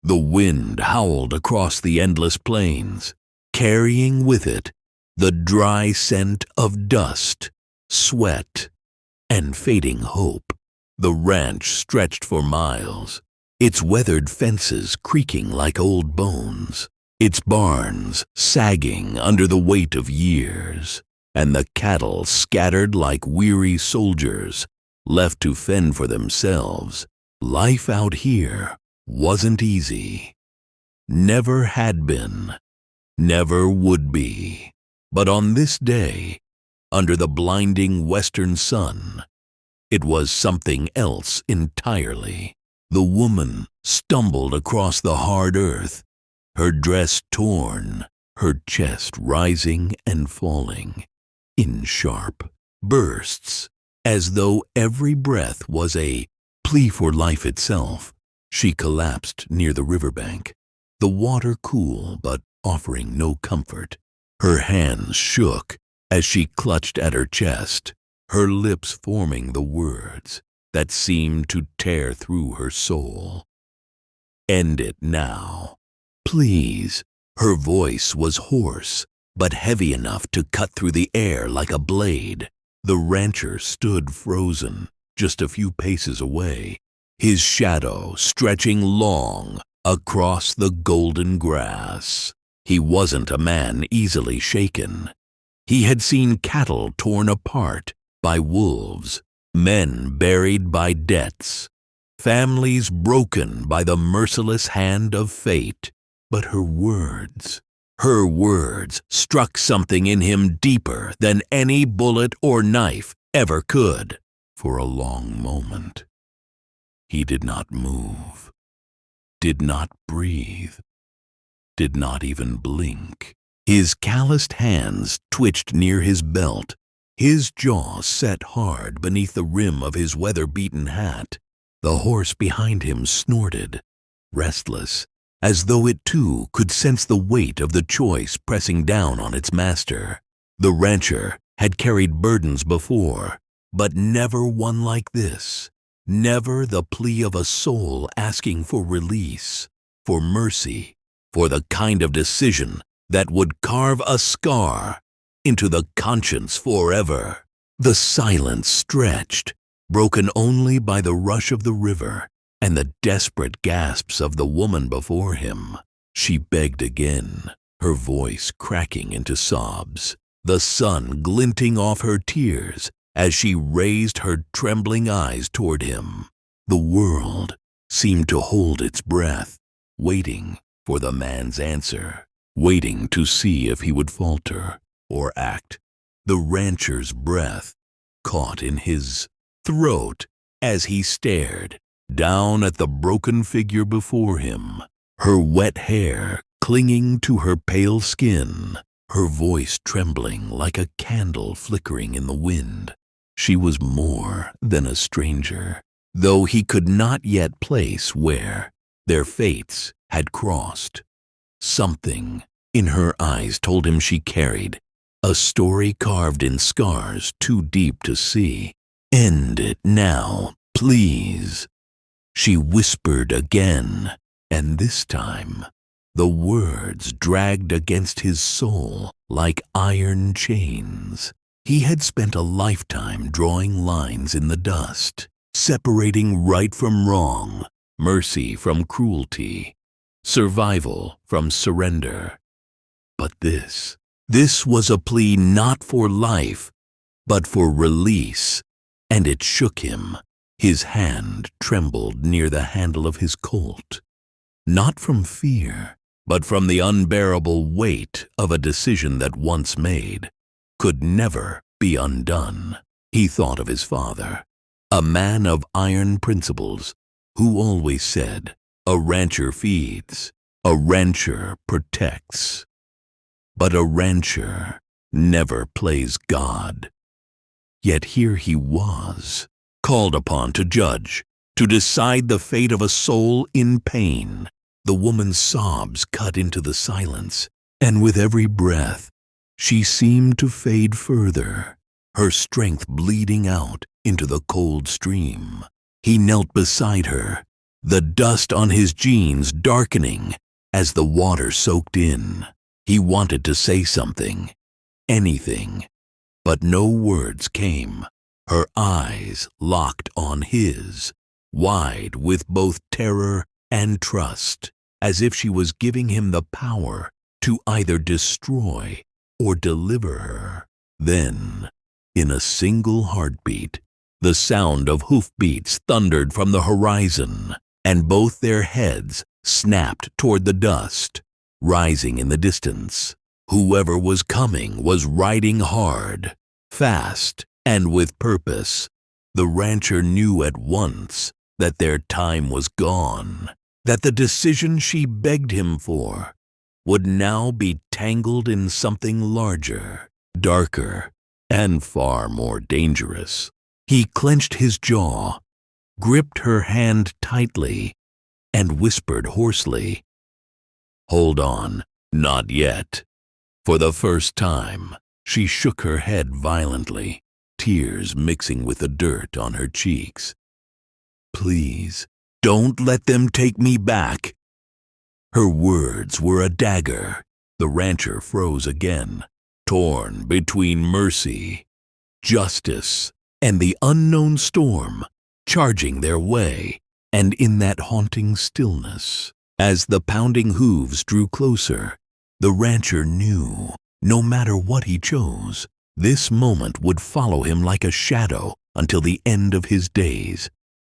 The wind howled across the endless plains, carrying with it the dry scent of dust, sweat, and fading hope. The ranch stretched for miles, its weathered fences creaking like old bones, its barns sagging under the weight of years, and the cattle scattered like weary soldiers left to fend for themselves. Life out here wasn't easy. Never had been, never would be. But on this day, under the blinding western sun, it was something else entirely. The woman stumbled across the hard earth, her dress torn, her chest rising and falling in sharp bursts, as though every breath was a plea for life itself. She collapsed near the riverbank, the water cool but offering no comfort. Her hands shook as she clutched at her chest, her lips forming the words that seemed to tear through her soul. End it now, please. Her voice was hoarse, but heavy enough to cut through the air like a blade. The rancher stood frozen, just a few paces away, his shadow stretching long across the golden grass. He wasn't a man easily shaken. He had seen cattle torn apart by wolves, men buried by debts, families broken by the merciless hand of fate. But her words struck something in him deeper than any bullet or knife ever could. For a long moment, he did not move, did not breathe, did not even blink. His calloused hands twitched near his belt, his jaw set hard beneath the rim of his weather-beaten hat. The horse behind him snorted, restless, as though it too could sense the weight of the choice pressing down on its master. The rancher had carried burdens before, but never one like this. Never the plea of a soul asking for release, for mercy, for the kind of decision that would carve a scar into the conscience forever. The silence stretched, broken only by the rush of the river and the desperate gasps of the woman before him. She begged again, her voice cracking into sobs, the sun glinting off her tears as she raised her trembling eyes toward him. The world seemed to hold its breath, waiting for the man's answer, waiting to see if he would falter or act. The rancher's breath caught in his throat as he stared down at the broken figure before him, her wet hair clinging to her pale skin, her voice trembling like a candle flickering in the wind. She was more than a stranger, though he could not yet place where their fates had crossed. Something in her eyes told him she carried a story carved in scars too deep to see. End it now, please, she whispered again, and this time the words dragged against his soul like iron chains. He had spent a lifetime drawing lines in the dust, separating right from wrong, mercy from cruelty, survival from surrender. But this was a plea not for life, but for release, and it shook him. His hand trembled near the handle of his Colt, not from fear, but from the unbearable weight of a decision that once made could never be undone. He thought of his father, a man of iron principles, who always said, "A rancher feeds, a rancher protects, but a rancher never plays God." Yet here he was, called upon to judge, to decide the fate of a soul in pain. The woman's sobs cut into the silence, and with every breath, she seemed to fade further, her strength bleeding out into the cold stream. He knelt beside her, the dust on his jeans darkening as the water soaked in. He wanted to say something, anything, but no words came. Her eyes locked on his, wide with both terror and trust, as if she was giving him the power to either destroy or deliver her. Then, in a single heartbeat, the sound of hoofbeats thundered from the horizon, and both their heads snapped toward the dust, rising in the distance. Whoever was coming was riding hard, fast, and with purpose. The rancher knew at once that their time was gone, that the decision she begged him for would now be tangled in something larger, darker, and far more dangerous. He clenched his jaw, gripped her hand tightly, and whispered hoarsely, "Hold on, not yet." For the first time, she shook her head violently, tears mixing with the dirt on her cheeks. "Please, don't let them take me back." Her words were a dagger. The rancher froze again, torn between mercy, justice, and the unknown storm charging their way. And in that haunting stillness, as the pounding hooves drew closer, the rancher knew, no matter what he chose, this moment would follow him like a shadow until the end of his days.